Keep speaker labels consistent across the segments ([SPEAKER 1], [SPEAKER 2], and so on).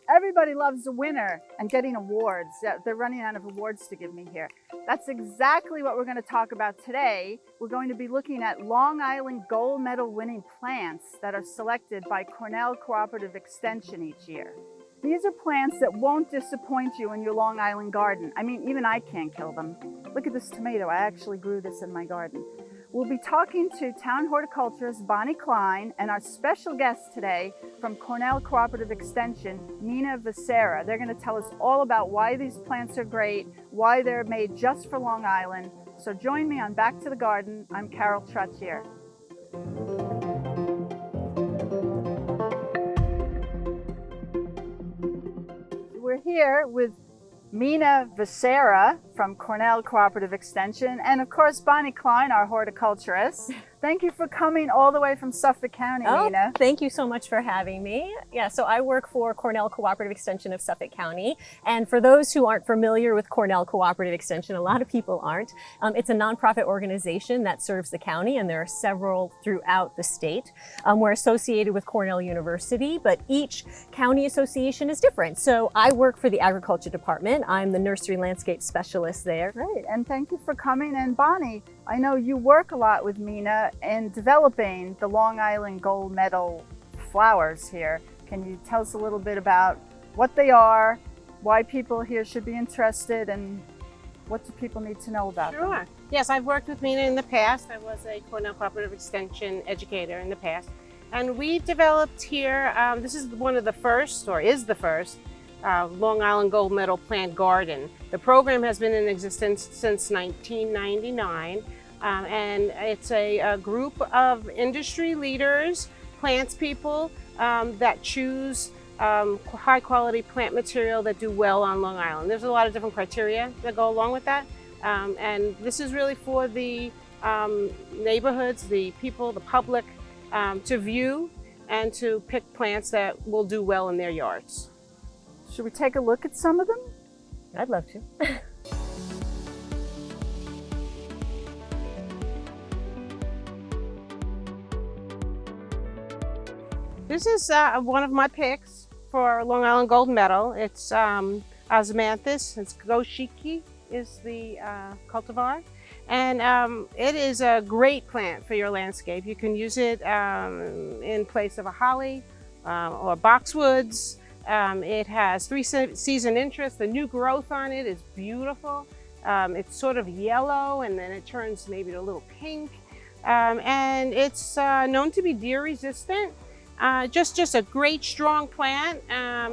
[SPEAKER 1] Everybody loves a winner and getting awards. They're running out of awards to give me here. That's exactly what we're going to talk about today. We're going to be looking at Long Island gold medal winning plants that are selected by Cornell Cooperative Extension each year. These are plants that won't disappoint you in your Long Island garden. I mean, even I can't kill them. Look at this tomato. I actually grew this in my garden. We'll be talking to town horticulturist Bonnie Klein and our special guest today from Cornell Cooperative Extension, Mina. They're going to tell us all about why these plants are great, why they're made just for Long Island. So join me on Back to the Garden. I'm Carol Trottier. We're here with Mina from Cornell Cooperative Extension, and of course Bonnie Klein, our horticulturist. Thank you for coming all the way from Suffolk County, Mina.
[SPEAKER 2] Thank you so much for having me. Yeah, so I work for Cornell Cooperative Extension of Suffolk County. And for those who aren't familiar with Cornell Cooperative Extension, a lot of people aren't, it's a nonprofit organization that serves the county, and there are several throughout the state. We're associated with Cornell University, but each county association is different. So I work for the agriculture department. I'm the nursery landscape specialist there.
[SPEAKER 1] Great, and thank you for coming. And Bonnie, I know you work a lot with Mina in developing the Long Island gold medal flowers here. Can you tell us a little bit about what they are, why people here should be interested, and what do people need to know about them?
[SPEAKER 3] Sure. Yes, I've worked with Mina in the past. I was a Cornell Cooperative Extension educator in the past. And we developed here, this is one of the first, or is the first, Long Island gold medal plant garden. The program has been in existence since 1999. And it's a group of industry leaders, plants people that choose high quality plant material that do well on Long Island. There's a lot of different criteria that go along with that. And this is really for the neighborhoods, the people, the public to view and to pick plants that will do well in their yards.
[SPEAKER 1] Should we take a look at some of them?
[SPEAKER 2] I'd love to.
[SPEAKER 3] This is one of my picks for Long Island gold medal. It's Osmanthus. It's Goshiki is the cultivar. And it is a great plant for your landscape. You can use it in place of a holly or boxwoods. It has 3-season interest. The new growth on it is beautiful. It's sort of yellow, and then it turns maybe to a little pink. And it's known to be deer resistant. Just a great strong plant.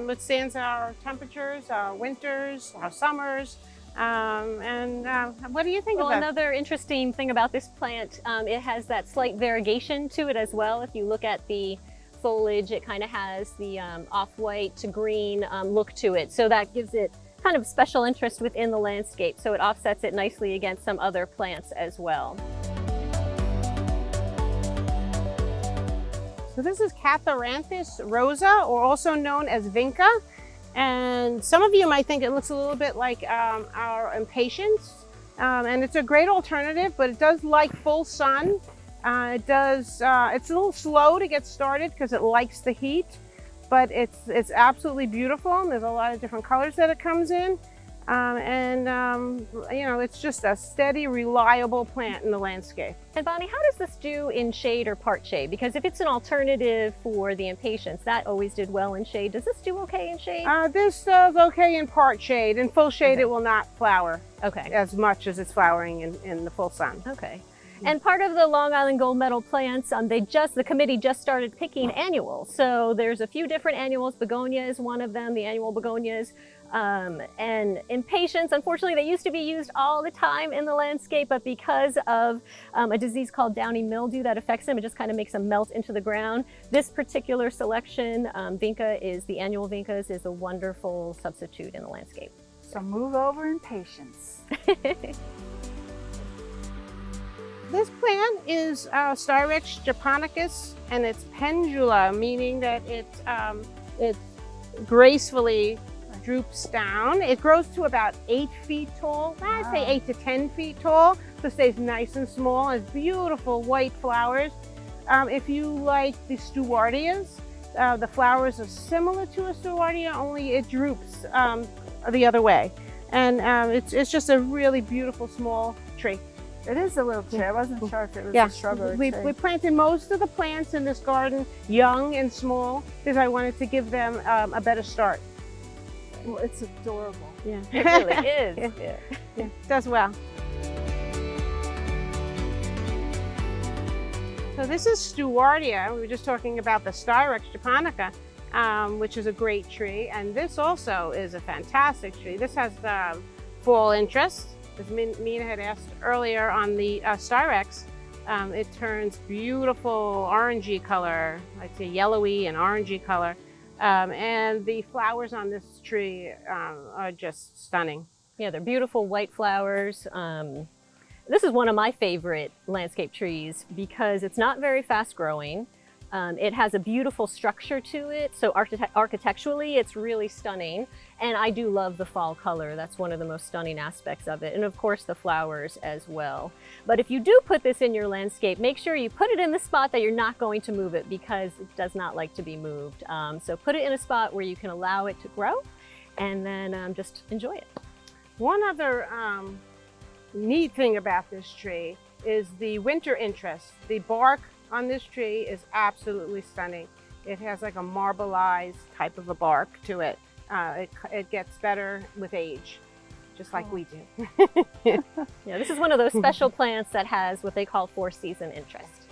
[SPEAKER 3] Withstands our temperatures, our winters, our summers. What do you think of that?
[SPEAKER 2] Another interesting thing about this plant, it has that slight variegation to it as well. If you look at the foliage, it kind of has the off-white to green look to it. So that gives it kind of special interest within the landscape. So it offsets it nicely against some other plants as well.
[SPEAKER 3] So this is Catharanthus rosa, or also known as vinca. And some of you might think it looks a little bit like our impatiens. And it's a great alternative, but it does like full sun. It's a little slow to get started because it likes the heat, but it's absolutely beautiful. And there's a lot of different colors that it comes in. You know, it's just a steady, reliable plant in the landscape.
[SPEAKER 2] And Bonnie, how does this do in shade or part shade? Because if it's an alternative for the impatiens, that always did well in shade. Does this do okay in shade?
[SPEAKER 3] This does okay in part shade. In full shade, It will not flower as much as it's flowering in the full sun.
[SPEAKER 2] Okay. And part of the Long Island gold medal plants, the committee just started picking annuals. So there's a few different annuals. Begonia is one of them, the annual begonias. And impatiens, unfortunately, they used to be used all the time in the landscape, but because of a disease called downy mildew that affects them, it just kind of makes them melt into the ground. This particular selection, the annual vincas, is a wonderful substitute in the landscape.
[SPEAKER 1] So move over in patience.
[SPEAKER 3] This plant is Cirrage japonicus, and it's pendula, meaning that it gracefully droops down. It grows to about 8 feet tall. I'd say 8 to 10 feet tall. So it stays nice and small. It's beautiful white flowers. If you like the Stewardias, the flowers are similar to a Stewardia, only it droops the other way. And it's just a really beautiful small tree.
[SPEAKER 1] It is a little tree. I wasn't sure if it was
[SPEAKER 3] Yeah,
[SPEAKER 1] a shrub or a
[SPEAKER 3] we
[SPEAKER 1] tree.
[SPEAKER 3] planted most of the plants in this garden young and small because I wanted to give them a better start.
[SPEAKER 1] Well, it's adorable.
[SPEAKER 3] Yeah,
[SPEAKER 2] It really is.
[SPEAKER 3] Yeah.
[SPEAKER 2] Yeah.
[SPEAKER 3] Yeah, does well. So this is Stewardia. We were just talking about the Cirrage japonica, which is a great tree, and this also is a fantastic tree. This has fall interest. As Mina had asked earlier on the Cirrage, it turns beautiful orangey color, like a yellowy and orangey color. And the flowers on this tree are just stunning.
[SPEAKER 2] Yeah, they're beautiful white flowers. This is one of my favorite landscape trees because it's not very fast growing. It has a beautiful structure to it, so architecturally it's really stunning. And I do love the fall color. That's one of the most stunning aspects of it. And of course the flowers as well. But if you do put this in your landscape, make sure you put it in the spot that you're not going to move it because it does not like to be moved. So put it in a spot where you can allow it to grow and then just enjoy it.
[SPEAKER 3] One other neat thing about this tree is the winter interest. The bark on this tree is absolutely stunning. It has like a marbleized type of a bark to it. It gets better with age, just like we do.
[SPEAKER 2] Yeah, this is one of those special plants that has what they call four-season interest.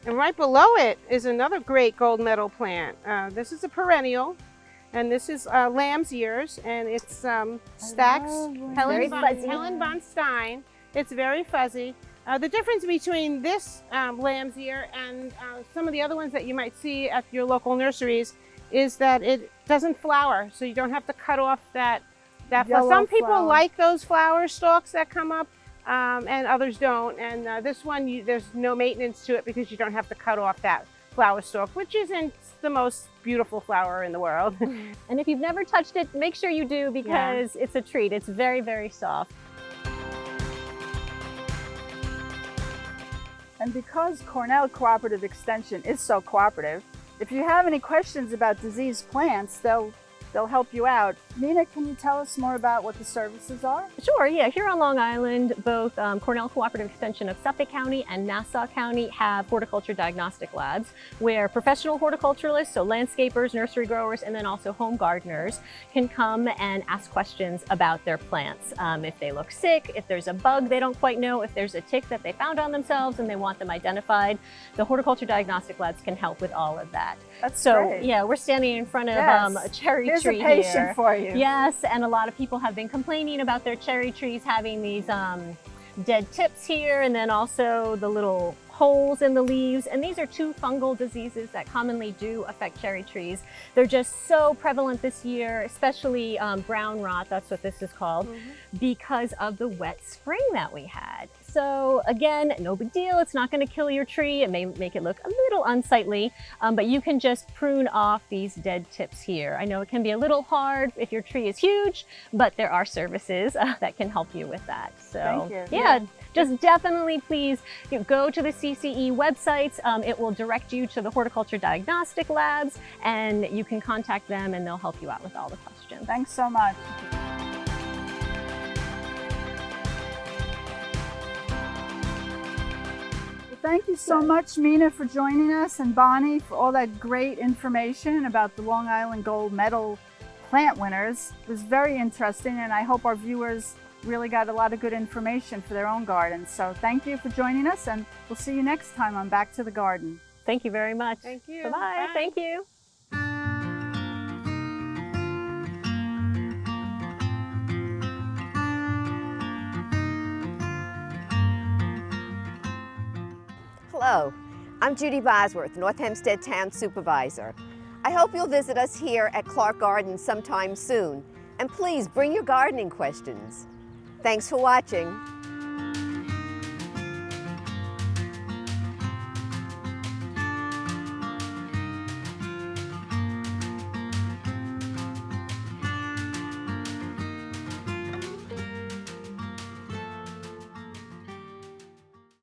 [SPEAKER 3] And right below it is another great gold medal plant. This is a perennial, and this is lamb's ears, and it's stacks.
[SPEAKER 2] Very fuzzy.
[SPEAKER 3] Helen von Stein. It's very fuzzy. The difference between this lamb's ear and some of the other ones that you might see at your local nurseries is that it doesn't flower, so you don't have to cut off that flower. Some people
[SPEAKER 1] flower.
[SPEAKER 3] like those flower stalks that come up, and others don't. And this one, there's no maintenance to it because you don't have to cut off that flower stalk, which isn't the most beautiful flower in the world.
[SPEAKER 2] And if you've never touched it, make sure you do because it's a treat. It's very, very soft.
[SPEAKER 1] And because Cornell Cooperative Extension is so cooperative, if you have any questions about diseased plants, they'll help you out. Mina, can you tell us more about what the services are?
[SPEAKER 2] Sure, yeah. Here on Long Island, both Cornell Cooperative Extension of Suffolk County and Nassau County have horticulture diagnostic labs where professional horticulturalists, so landscapers, nursery growers, and then also home gardeners can come and ask questions about their plants. If they look sick, if there's a bug they don't quite know, if there's a tick that they found on themselves and they want them identified, the horticulture diagnostic labs can help with all of that.
[SPEAKER 1] That's
[SPEAKER 2] So
[SPEAKER 1] great.
[SPEAKER 2] yeah, we're standing in front of
[SPEAKER 1] Yes.
[SPEAKER 2] a cherry
[SPEAKER 1] Here's
[SPEAKER 2] tree
[SPEAKER 1] a patient
[SPEAKER 2] here.
[SPEAKER 1] for you.
[SPEAKER 2] Yes, and a lot of people have been complaining about their cherry trees having these dead tips here and then also the little holes in the leaves. And these are two fungal diseases that commonly do affect cherry trees. They're just so prevalent this year, especially brown rot, that's what this is called, because of the wet spring that we had. So again, no big deal. It's not going to kill your tree. It may make it look a little unsightly, but you can just prune off these dead tips here. I know it can be a little hard if your tree is huge, but there are services that can help you with that. So
[SPEAKER 1] Thank you.
[SPEAKER 2] yeah, just definitely please go to the CCE websites. It will direct you to the horticulture diagnostic labs and you can contact them and they'll help you out with all the questions.
[SPEAKER 1] Thanks so much. Thank you so much, Mina, for joining us, and Bonnie for all that great information about the Long Island Gold Medal plant winners. It was very interesting, and I hope our viewers really got a lot of good information for their own gardens. So thank you for joining us, and we'll see you next time on Back to the Garden.
[SPEAKER 2] Thank you very much.
[SPEAKER 3] Thank you.
[SPEAKER 2] Bye-bye.
[SPEAKER 3] Bye.
[SPEAKER 2] Thank you.
[SPEAKER 4] Hello, I'm Judy Bosworth, North Hempstead Town Supervisor. I hope you'll visit us here at Clark Gardens sometime soon, and please bring your gardening questions. Thanks for watching.